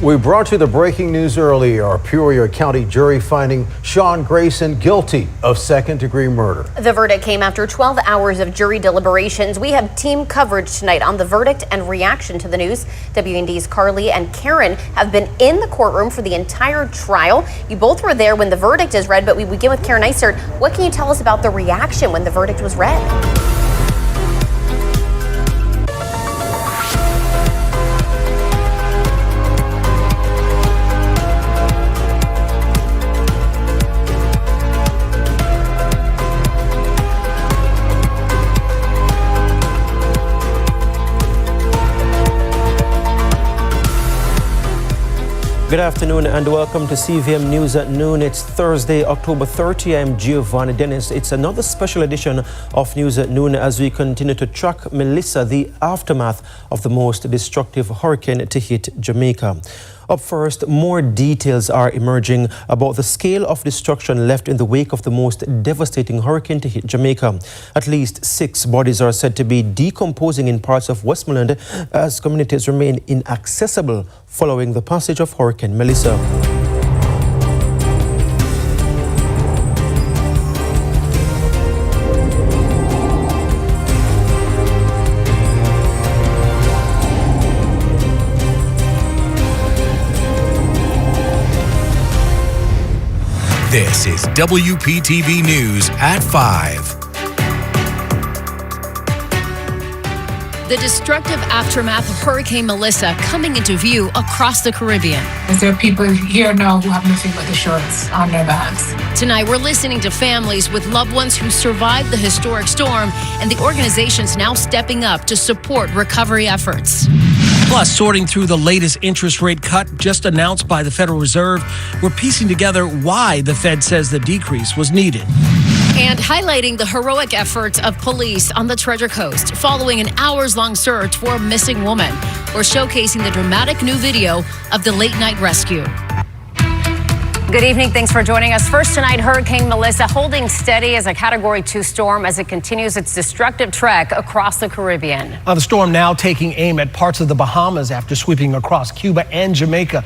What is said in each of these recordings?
We brought you the breaking news earlier. A Peoria County jury finding Sean Grayson guilty of second-degree murder. The verdict came after 12 hours of jury deliberations. We have team coverage tonight on the verdict and reaction to the news. WND's Carly and Karen have been in the courtroom for the entire trial. You both were there when the verdict is read, but we begin with Karen Isert. What can you tell us about the reaction when the verdict was read? Good afternoon and welcome to CVM News at noon. It's Thursday, October 30. I'm Giovanni Dennis. It's another special edition of News at noon as we continue to track Melissa, the aftermath of the most destructive hurricane to hit Jamaica. Up first, more details are emerging about the scale of destruction left in the wake of the most devastating hurricane to hit Jamaica. At least 6 bodies are said to be decomposing in parts of Westmoreland as communities remain inaccessible following the passage of Hurricane Melissa. This is WPTV News at 5. The destructive aftermath of Hurricane Melissa coming into view across the Caribbean. There are people here now who have nothing but the shorts on their backs. Tonight, we're listening to families with loved ones who survived the historic storm and the organizations now stepping up to support recovery efforts. Plus, sorting through the latest interest rate cut just announced by the Federal Reserve, we're piecing together why the Fed says the decrease was needed. And highlighting the heroic efforts of police on the Treasure Coast following an hours-long search for a missing woman. We're showcasing the dramatic new video of the late-night rescue. Good evening. Thanks for joining us. First tonight, Hurricane Melissa holding steady as a Category 2 storm as it continues its destructive trek across the Caribbean. The storm now taking aim at parts of the Bahamas after sweeping across Cuba and Jamaica.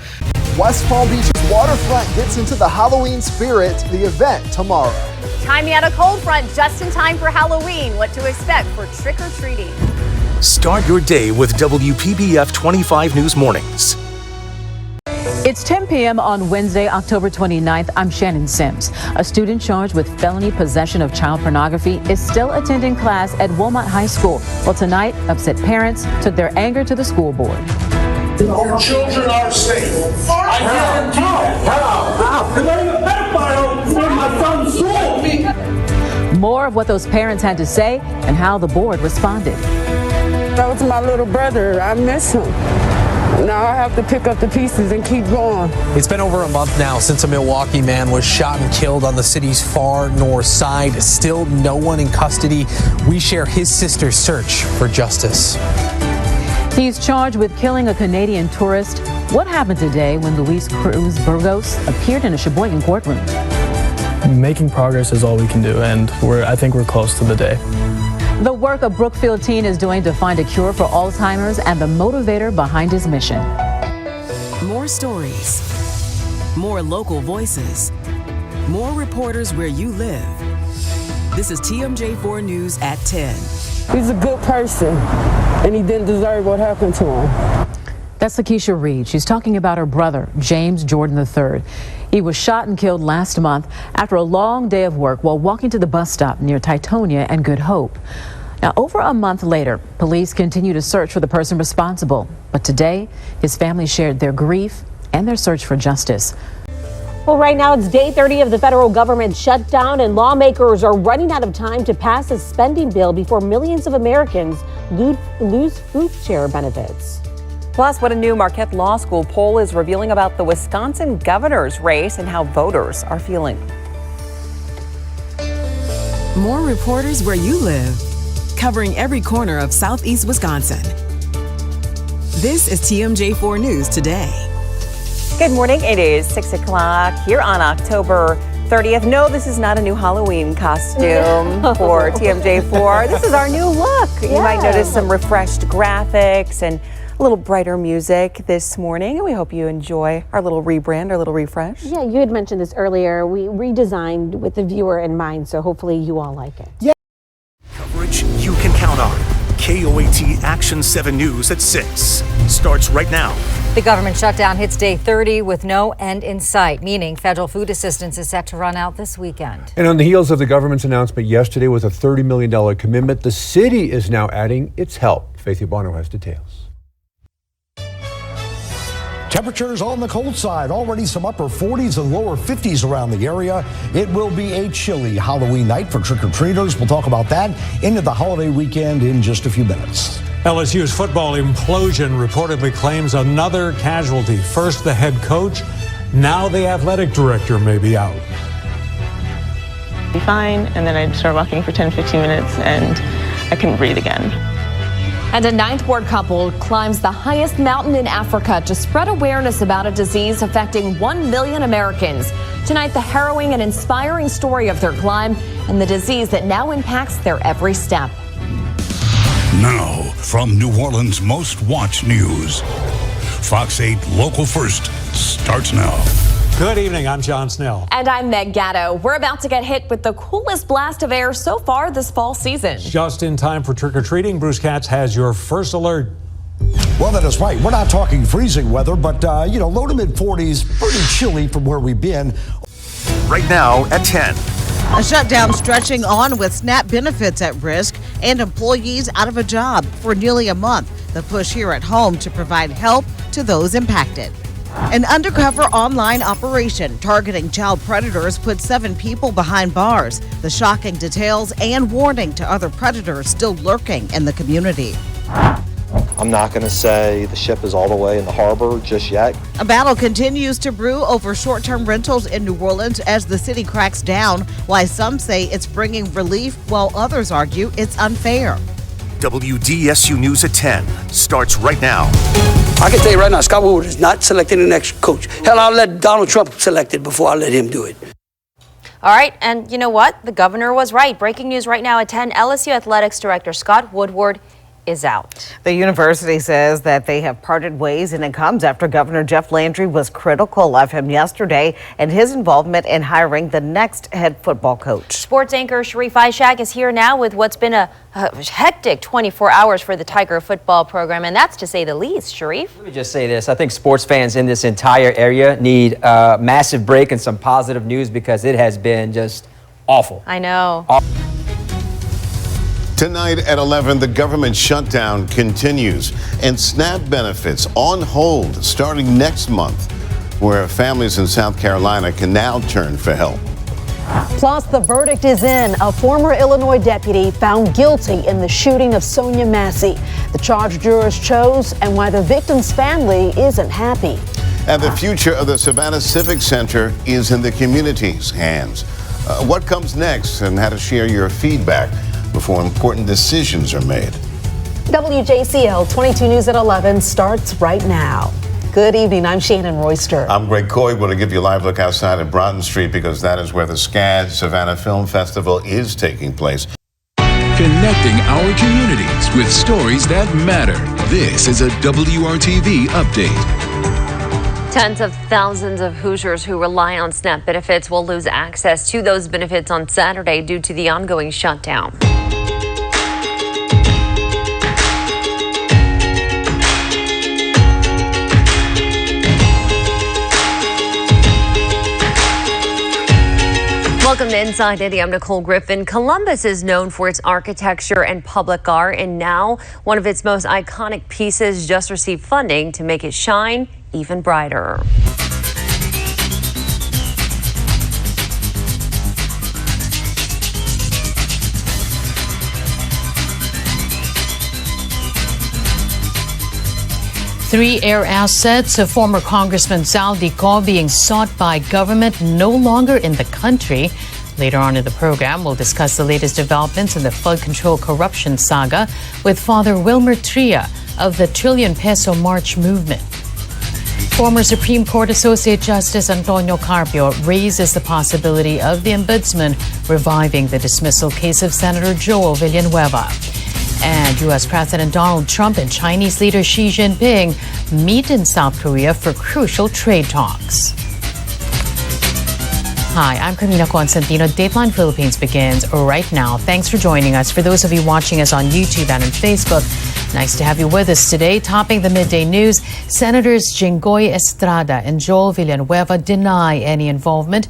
West Palm Beach's waterfront gets into the Halloween spirit. The event tomorrow. Timing out a cold front just in time for Halloween. What to expect for trick-or-treating. Start your day with WPBF 25 News Mornings. It's 10 p.m. on Wednesday, October 29th. I'm Shannon Sims. A student charged with felony possession of child pornography is still attending class at Wilmot High School. Well, tonight, upset parents took their anger to the school board. Our children are safe. I guarantee that. Because I'm a pedophile when my son sold me. More of what those parents had to say and how the board responded. That was my little brother. I miss him. Now I have to pick up the pieces and keep going. It's been over a month now since a Milwaukee man was shot and killed on the city's far north side. Still no one in custody. We share his sister's search for justice. He's charged with killing a Canadian tourist. What happened today when Luis Cruz Burgos appeared in a Sheboygan courtroom? Making progress is all we can do, and I think we're close to the day. The work a Brookfield teen is doing to find a cure for Alzheimer's and the motivator behind his mission. More stories, more local voices, more reporters where you live. This is TMJ4 News at 10. He's a good person, and he didn't deserve what happened to him. That's Lakeisha Reed. She's talking about her brother, James Jordan III. He was shot and killed last month after a long day of work while walking to the bus stop near Titonia and Good Hope. Now, over a month later, police continue to search for the person responsible. But today, his family shared their grief and their search for justice. Well, right now it's day 30 of the federal government shutdown, and lawmakers are running out of time to pass a spending bill before millions of Americans lose food share benefits. Plus, what a new Marquette Law School poll is revealing about the Wisconsin governor's race and how voters are feeling. More reporters where you live, covering every corner of Southeast Wisconsin. This is TMJ4 News Today. Good morning. It is 6 o'clock here on October 30th. No, this is not a new Halloween costume for TMJ4. This is our new look. You might notice some refreshed graphics and a little brighter music this morning, and we hope you enjoy our little rebrand, our little refresh. Yeah, you had mentioned this earlier. We redesigned with the viewer in mind, so hopefully you all like it. Yeah. Coverage you can count on. KOAT Action 7 News at 6 starts right now. The government shutdown hits day 30 with no end in sight, meaning federal food assistance is set to run out this weekend. And on the heels of the government's announcement yesterday with a $30 million commitment, the city is now adding its help. Faith Urbano has details. Temperatures on the cold side, already some upper 40s and lower 50s around the area. It will be a chilly Halloween night for trick-or-treaters. We'll talk about that into the holiday weekend in just a few minutes. LSU's football implosion reportedly claims another casualty. First the head coach, now the athletic director may be out. Be fine, and then I'd start walking for 10-15 minutes and I couldn't breathe again. And a ninth ward couple climbs the highest mountain in Africa to spread awareness about a disease affecting 1 million Americans. Tonight, the harrowing and inspiring story of their climb and the disease that now impacts their every step. Now, from New Orleans' most watched news, Fox 8 Local First starts now. Good evening, I'm John Snell. And I'm Meg Gatto. We're about to get hit with the coolest blast of air so far this fall season. Just in time for trick-or-treating, Bruce Katz has your first alert. Well, that is right. We're not talking freezing weather, but, low to mid 40s, pretty chilly from where we've been. Right now at 10. A shutdown stretching on with SNAP benefits at risk and employees out of a job for nearly a month. The push here at home to provide help to those impacted. An undercover online operation targeting child predators put 7 people behind bars. The shocking details and warning to other predators still lurking in the community. I'm not going to say the ship is all the way in the harbor just yet. A battle continues to brew over short-term rentals in New Orleans as the city cracks down. Why some say it's bringing relief, while others argue it's unfair. WDSU News at 10 starts right now. I can tell you right now, Scott Woodward is not selecting the next coach. Hell, I'll let Donald Trump select it before I let him do it. All right, and you know what? The governor was right. Breaking news right now at 10, LSU Athletics Director Scott Woodward is out. The university says that they have parted ways, and it comes after Governor Jeff Landry was critical of him yesterday and his involvement in hiring the next head football coach. Sports anchor Sharif Ishak is here now with what's been a hectic 24 hours for the Tiger football program, and that's to say the least. Sharif? Let me just say this. I think sports fans in this entire area need a massive break and some positive news because it has been just awful. I know. Tonight at 11, the government shutdown continues and SNAP benefits on hold starting next month, where families in South Carolina can now turn for help. Plus, the verdict is in. A former Illinois deputy found guilty in the shooting of Sonia Massey. The charge jurors chose and why the victim's family isn't happy. And the future of the Savannah Civic Center is in the community's hands. What comes next and how to share your feedback before important decisions are made. WJCL 22 News at 11 starts right now. Good evening. I'm Shannon Royster. I'm Greg Coy. We're going to give you a live look outside at Broughton Street because that is where the SCAD Savannah Film Festival is taking place. Connecting our communities with stories that matter. This is a WRTV update. Tens of thousands of Hoosiers who rely on SNAP benefits will lose access to those benefits on Saturday due to the ongoing shutdown. Welcome to Inside Indy. I'm Nicole Griffin. Columbus is known for its architecture and public art, and now one of its most iconic pieces just received funding to make it shine even brighter. Three air assets of former Congressman Sal Dico being sought by government no longer in the country. Later on in the program, we'll discuss the latest developments in the flood control corruption saga with Father Wilmer Tria of the Trillion Peso March movement. Former Supreme Court Associate Justice Antonio Carpio raises the possibility of the ombudsman reviving the dismissal case of Senator Joel Villanueva. And U.S. President Donald Trump and Chinese leader Xi Jinping meet in South Korea for crucial trade talks. Hi, I'm Carmina Constantino. Dateline Philippines begins right now. Thanks for joining us. For those of you watching us on YouTube and on Facebook, nice to have you with us today. Topping the midday news, Senators Jinggoy Estrada and Joel Villanueva deny any involvement